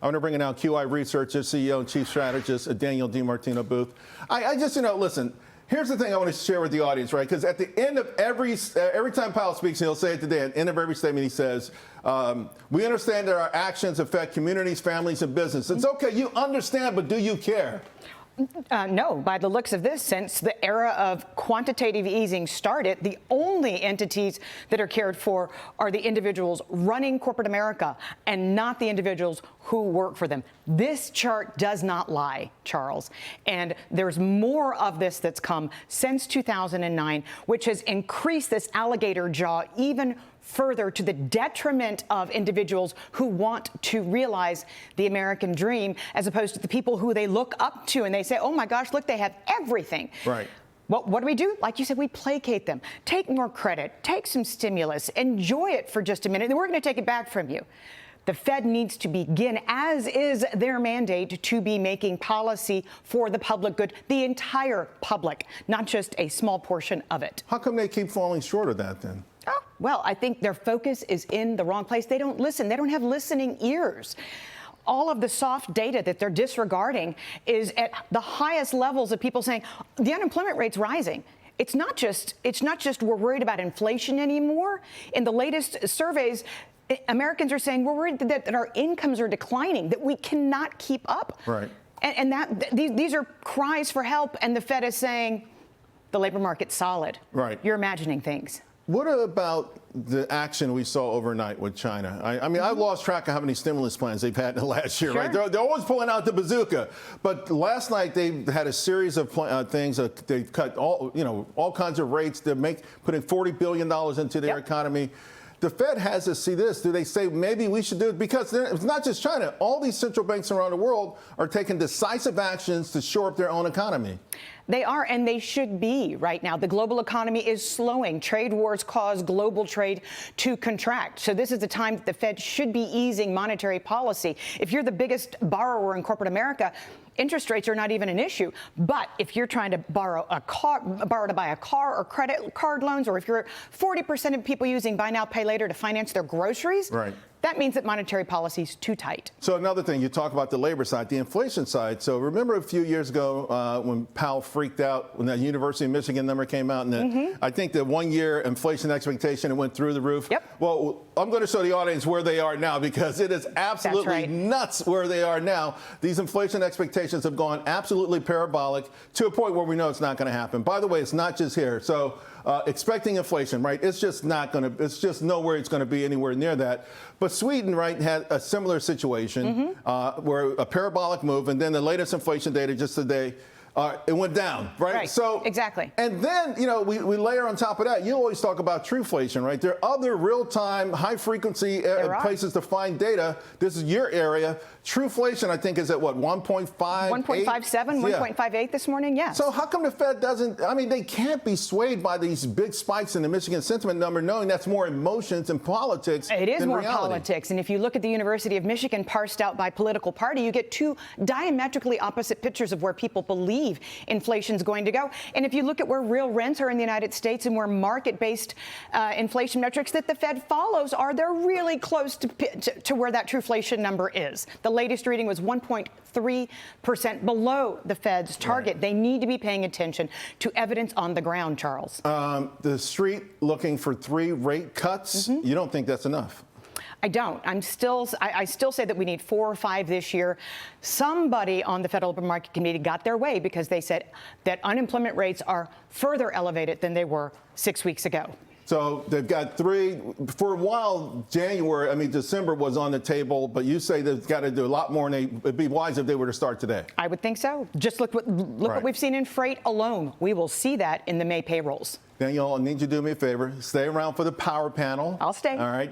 I'm going to bring in now QI researcher, CEO, and chief strategist, Danielle DiMartino Booth. I just, listen. Here's the thing I want to share with the audience, right? Because at the end of every time Powell speaks, and he'll say it today, at the end of every statement, he says, we understand that our actions affect communities, families, and business. It's okay, you understand, but do you care? No, by the looks of this, since the era of quantitative easing started, the only entities that are cared for are the individuals running corporate America and not the individuals who work for them. This chart does not lie, Charles. And there's more of this that's come since 2009, which has increased this alligator jaw even further to the detriment of individuals who want to realize the American dream, as opposed to the people who they look up to and they say, oh my gosh, look, they have everything. Right. Well, what do? Like you said, we placate them. Take more credit, take some stimulus, enjoy it for just a minute, then we're going to take it back from you. The Fed needs to begin, as is their mandate, to be making policy for the public good, the entire public, not just a small portion of it. How come they keep falling short of that then? Oh, well, I think their focus is in the wrong place. They don't listen. They don't have listening ears. All of the soft data that they're disregarding is at the highest levels of people saying the unemployment rate's rising. It's not just we're worried about inflation anymore. In the latest surveys, Americans are saying we're worried that our incomes are declining, that we cannot keep up. Right. And these are cries for help, and the Fed is saying the labor market's solid. Right. You're imagining things. What about the action we saw overnight with China? I mean, I've lost track of how many stimulus plans they've had in the last year, Sure. right? They're always pulling out the bazooka. But last night they had a series of things. They cut all kinds of rates. They're putting $40 billion into their economy. The Fed has to see this. Do they say maybe we should do it? Because it's not just China. All these central banks around the world are taking decisive actions to shore up their own economy. They are, and they should be right now. The global economy is slowing. Trade wars cause global trade to contract. So this is the time that the Fed should be easing monetary policy. If you're the biggest borrower in corporate America, interest rates are not even an issue. But if you're trying to borrow to buy a car or credit card loans, or if you're 40% of people using buy now, pay later to finance their groceries, right, that means that monetary policy is too tight. So another thing, you talk about the labor side, the inflation side. So remember a few years ago when Powell freaked out when that University of Michigan number came out, and I think the 1 year inflation expectation, it went through the roof. Yep. Well, I'm going to show the audience where they are now, because it is absolutely nuts where they are now. These inflation expectations have gone absolutely parabolic to a point where we know it's not going to happen. By the way, it's not just here. So expecting inflation, right? It's just not going to, it's just nowhere it's going to be anywhere near that. But Sweden, right, had a similar situation where a parabolic move, and then the latest inflation data just today, it went down, right? So exactly. And then, we layer on top of that, you always talk about trueflation, right? There are other real-time, high-frequency places to find data. This is your area. Trueflation, I think, is at what, 1.5? 1.57, 1.58 this morning, yes. So how come the Fed doesn't, they can't be swayed by these big spikes in the Michigan sentiment number, knowing that's more emotions and politics than reality. It is more politics. And if you look at the University of Michigan parsed out by political party, you get two diametrically opposite pictures of where people believe inflation's going to go. And if you look at where real rents are in the United States and where market-based inflation metrics that the Fed follows are, they're really close to where that trueflation number is. The latest reading was 1.3% below the Fed's target. Right. They need to be paying attention to evidence on the ground, Charles. The street looking for 3 rate cuts. You don't think that's enough? I don't. I still say that we need 4 or 5 this year. Somebody on the Federal Open Market Committee got their way because they said that unemployment rates are further elevated than they were 6 weeks ago. So they've got 3. For a while, December was on the table, but you say they've got to do a lot more, and it'd be wise if they were to start today. I would think so. Just look what we've seen in freight alone. We will see that in the May payrolls. Danielle, I need you to do me a favor. Stay around for the power panel. I'll stay. All right.